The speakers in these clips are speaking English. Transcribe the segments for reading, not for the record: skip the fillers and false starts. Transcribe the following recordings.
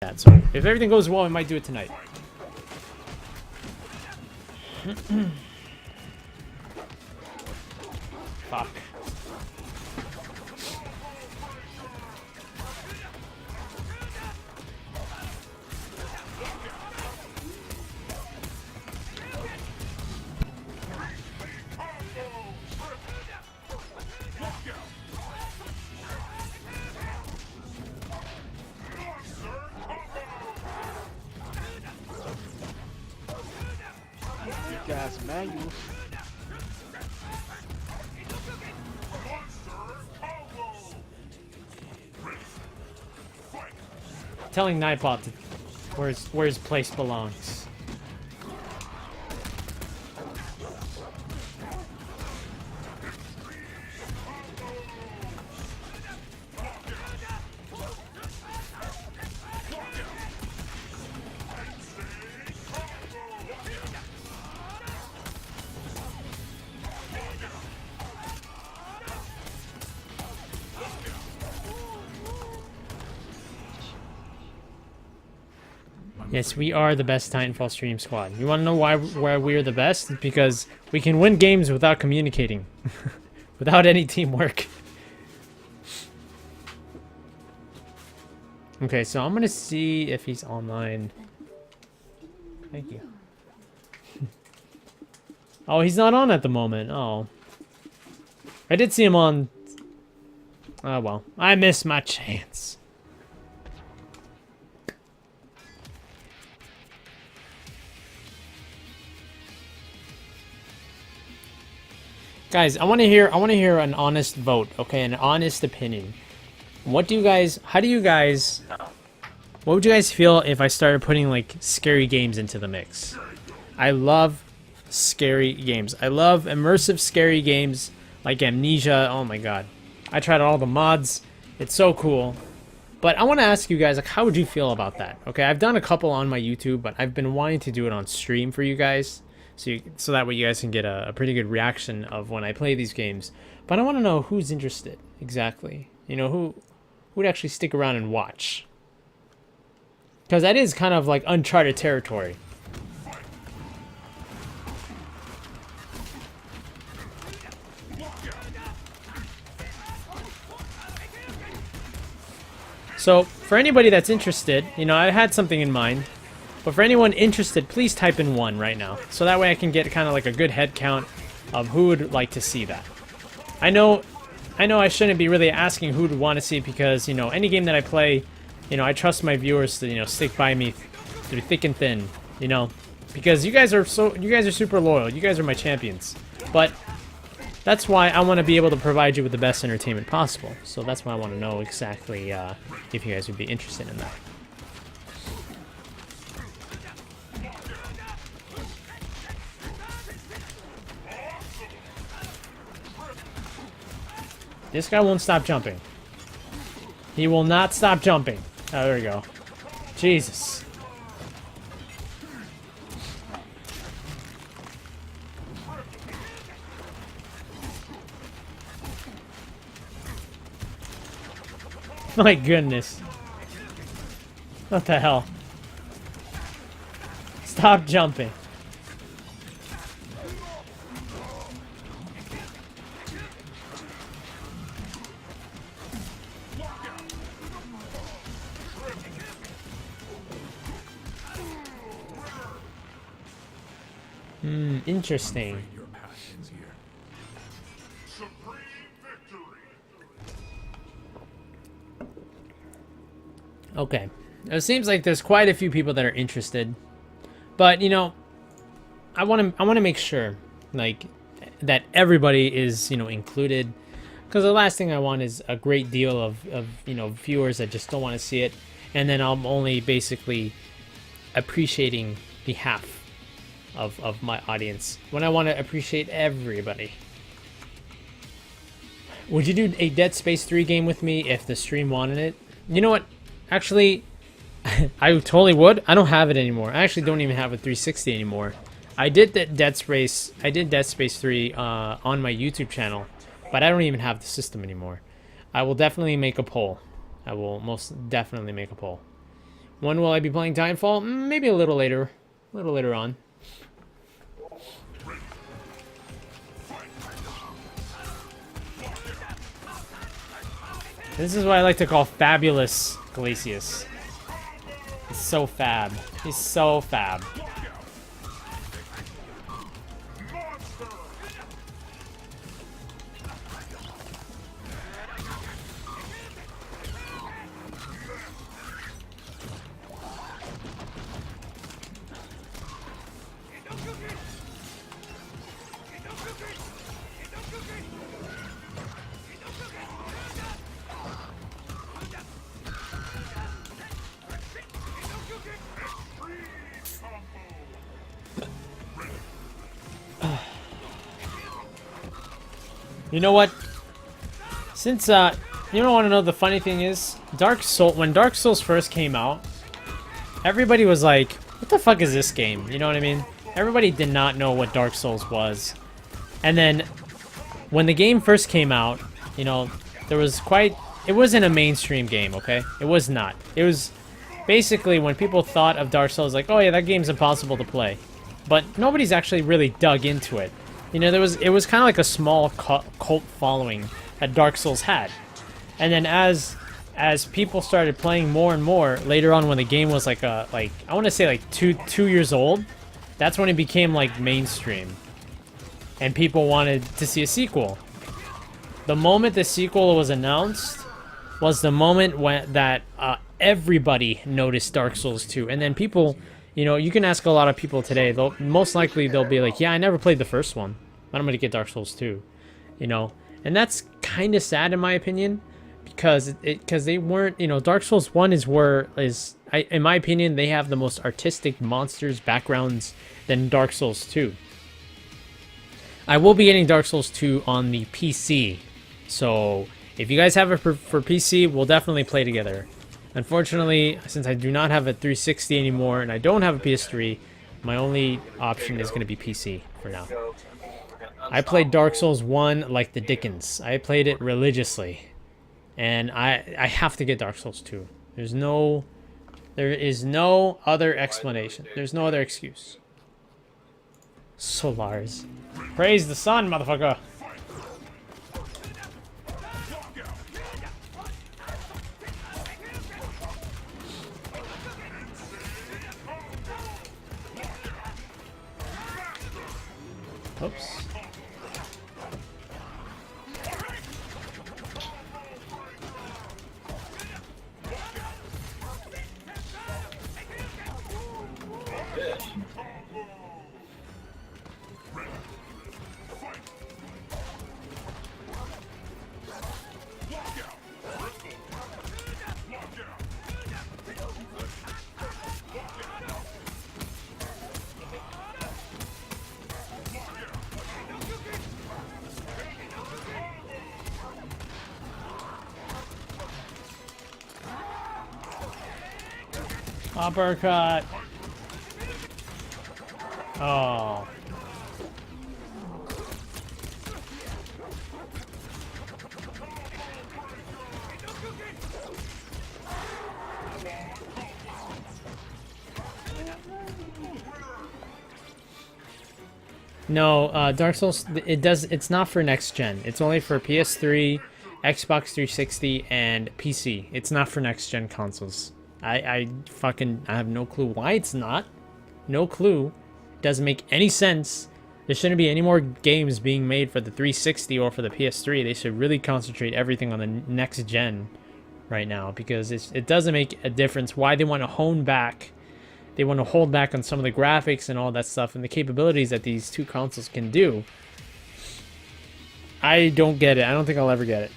that. So if everything goes well, we might do it tonight. Fuck. Gas manuals. Telling Nightbot to where his place belongs. Yes, we are the best Titanfall stream squad. You want to know why we're the best? It's because we can win games without communicating. Without any teamwork. Okay, so I'm going to see if he's online. Thank you. Oh, he's not on at the moment. Oh. I did see him on... Oh, well. I missed my chance. Guys, I want to hear an honest vote, okay? An honest opinion. What would you guys feel if I started putting like scary games into the mix? I love scary games. I love immersive scary games like Amnesia. Oh my god. I tried all the mods. It's so cool. But I want to ask you guys, like, how would you feel about that? Okay, I've done a couple on my YouTube, but I've been wanting to do it on stream for you guys. So that way you guys can get a pretty good reaction of when I play these games. But I want to know who's interested, exactly. You know, who would actually stick around and watch. Because that is kind of like uncharted territory. So, for anybody that's interested, you know, I had something in mind. But for anyone interested, please type in 1 right now. So that way I can get kind of like a good head count of who would like to see that. I know I shouldn't be really asking who would want to see because, you know, any game that I play, you know, I trust my viewers to, you know, stick by me through thick and thin, you know. Because you guys are super loyal. You guys are my champions. But that's why I want to be able to provide you with the best entertainment possible. So that's why I want to know exactly if you guys would be interested in that. This guy won't stop jumping. He will not stop jumping. Oh, there we go. Jesus. My goodness. What the hell? Stop jumping. Interesting. Okay. It seems like there's quite a few people that are interested. But, you know, I want to make sure like that everybody is, you know, included, because the last thing I want is a great deal of you know, viewers that just don't want to see it, and then I'm only basically appreciating the half of my audience when I want to appreciate everybody. Would you do a Dead Space 3 game with me if the stream wanted it? You know what? Actually, I totally would. I don't have it anymore. I actually don't even have a 360 anymore. I did Dead Space 3 on my YouTube channel, but I don't even have the system anymore. I will definitely make a poll. I will most definitely make a poll. When will I be playing Titanfall? Maybe a little later. A little later on. This is what I like to call Fabulous Glacius. He's so fab. He's so fab. You know what? Since, you don't want to know the funny thing is, when Dark Souls first came out, everybody was like, what the fuck is this game? You know what I mean? Everybody did not know what Dark Souls was. And then, when the game first came out, you know, it wasn't a mainstream game, okay? It was not. It was, basically, when people thought of Dark Souls, like, oh yeah, that game's impossible to play. But nobody's actually really dug into it. You know, it was kind of like a small cult following that Dark Souls had. And then as people started playing more and more, later on when the game was like I want to say like two years old, that's when it became like mainstream. And people wanted to see a sequel. The moment the sequel was announced was the moment when everybody noticed Dark Souls 2. And then people, you know, you can ask a lot of people today. Most likely they'll be like, yeah, I never played the first one, but I'm going to get Dark Souls 2, you know? And that's kind of sad in my opinion, because they weren't, you know, Dark Souls 1 in my opinion, they have the most artistic monsters, backgrounds than Dark Souls 2. I will be getting Dark Souls 2 on the PC, so if you guys have it for PC, we'll definitely play together. Unfortunately, since I do not have a 360 anymore and I don't have a PS3, my only option is going to be PC for now. I played Dark Souls 1 like the Dickens. I played it religiously. And I have to get Dark Souls 2. There is no other explanation. There's no other excuse. Solars. Praise the sun, motherfucker. Oops. Uppercut. Oh. No, Dark Souls, it's not for next gen. It's only for PS3, Xbox 360, and PC. It's not for next gen consoles. I have no clue why it's not. No clue. Doesn't make any sense. There shouldn't be any more games being made for the 360 or for the PS3. They should really concentrate everything on the next gen right now, because it doesn't make a difference why they want to hone back. They want to hold back on some of the graphics and all that stuff and the capabilities that these two consoles can do. I don't get it. I don't think I'll ever get it.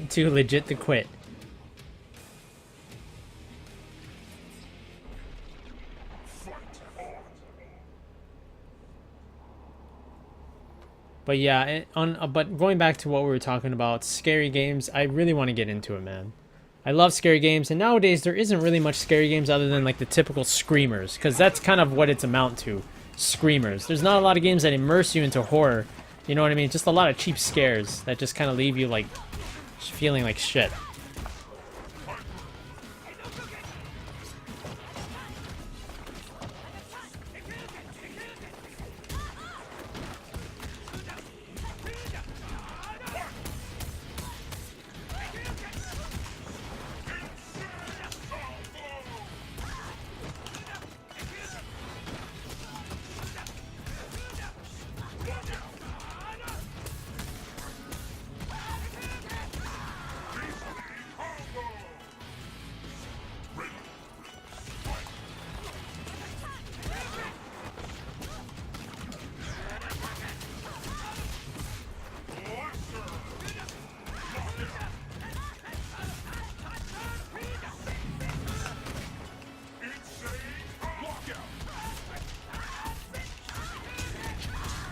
Too legit to quit. But yeah, but going back to what we were talking about, scary games, I really want to get into it, man. I love scary games, and nowadays there isn't really much scary games other than like the typical screamers, because that's kind of what it's amount to, screamers. There's not a lot of games that immerse you into horror, you know what I mean? Just a lot of cheap scares that just kind of leave you like feeling like shit.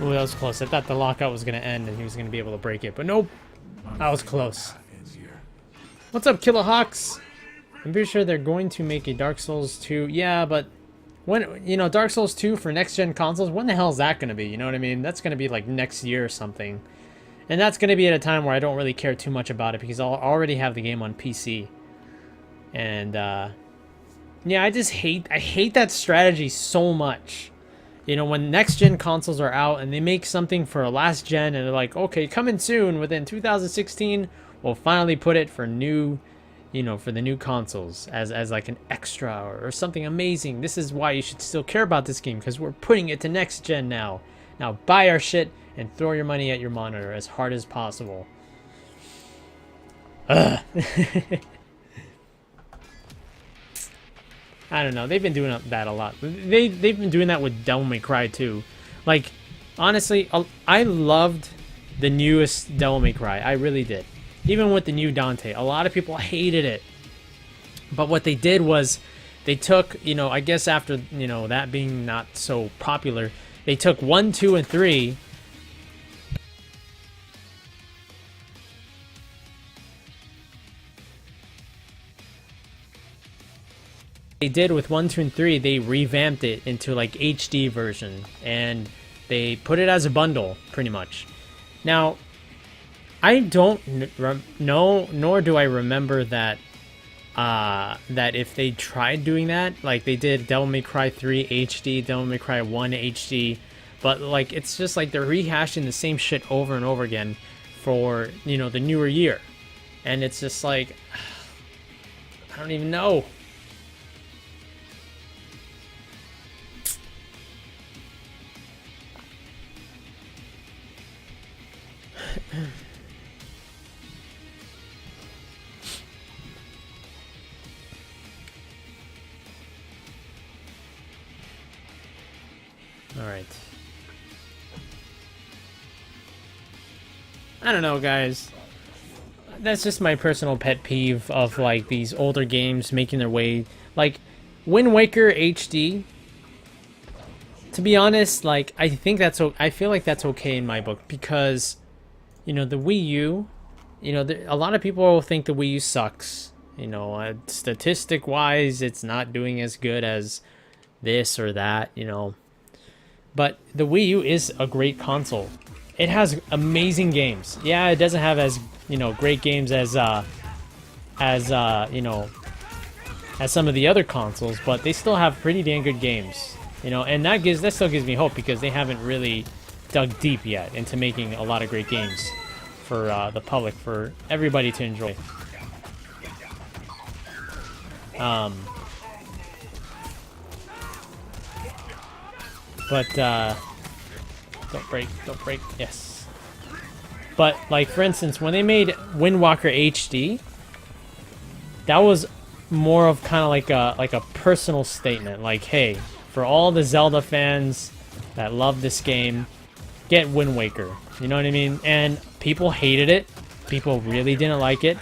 Ooh, that was close. I thought the lockout was going to end and he was going to be able to break it, but nope. That was close. What's up, Kilowhawks? I'm pretty sure they're going to make a Dark Souls 2. Yeah, but when, you know, Dark Souls 2 for next-gen consoles, when the hell is that going to be? You know what I mean? That's going to be like next year or something. And that's going to be at a time where I don't really care too much about it because I'll already have the game on PC. And, yeah, I hate that strategy so much. You know, when next-gen consoles are out and they make something for a last gen and they're like, okay, coming soon within 2016, we'll finally put it for new, you know, for the new consoles as like an extra or something amazing. This is why you should still care about this game because we're putting it to next gen now. Now buy our shit and throw your money at your monitor as hard as possible. Ugh. I don't know. They've been doing that a lot. They've been doing that with Devil May Cry too. Like, honestly, I loved the newest Devil May Cry. I really did. Even with the new Dante. A lot of people hated it. But what they did was they took, you know, I guess after, you know, that being not so popular, they took 1, 2, and 3... they did with 1, 2, and 3, they revamped it into like HD version and they put it as a bundle pretty much. Now, I don't know, nor do I remember that that if they tried doing that, like they did Devil May Cry 3 HD, Devil May Cry 1 HD, but like it's just like they're rehashing the same shit over and over again for, you know, the newer year. And it's just like, I don't even know. All right. I don't know, guys. That's just my personal pet peeve of like these older games making their way, like Wind Waker HD. To be honest, like I feel like that's okay in my book because, you know, the Wii U, you know, a lot of people think the Wii U sucks. You know, statistic-wise, it's not doing as good as this or that, you know. But the Wii U is a great console. It has amazing games. Yeah, it doesn't have as, you know, great games as you know, as some of the other consoles, but they still have pretty damn good games. You know, and that still gives me hope because they haven't really dug deep yet into making a lot of great games for the public, for everybody to enjoy. But don't break, yes. But like for instance, when they made Wind Waker HD, that was more of kind of like a personal statement, like, hey, for all the Zelda fans that love this game, get Wind Waker. You know what I mean? And people hated it. People really didn't like it.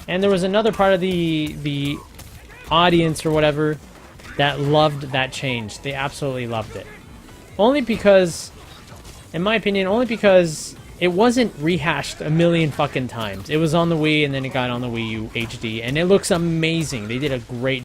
And there was another part of the audience or whatever that loved that change. They absolutely loved it. Only because, in my opinion, only because it wasn't rehashed a million fucking times. It was on the Wii, and then it got on the Wii U HD, and it looks amazing. They did a great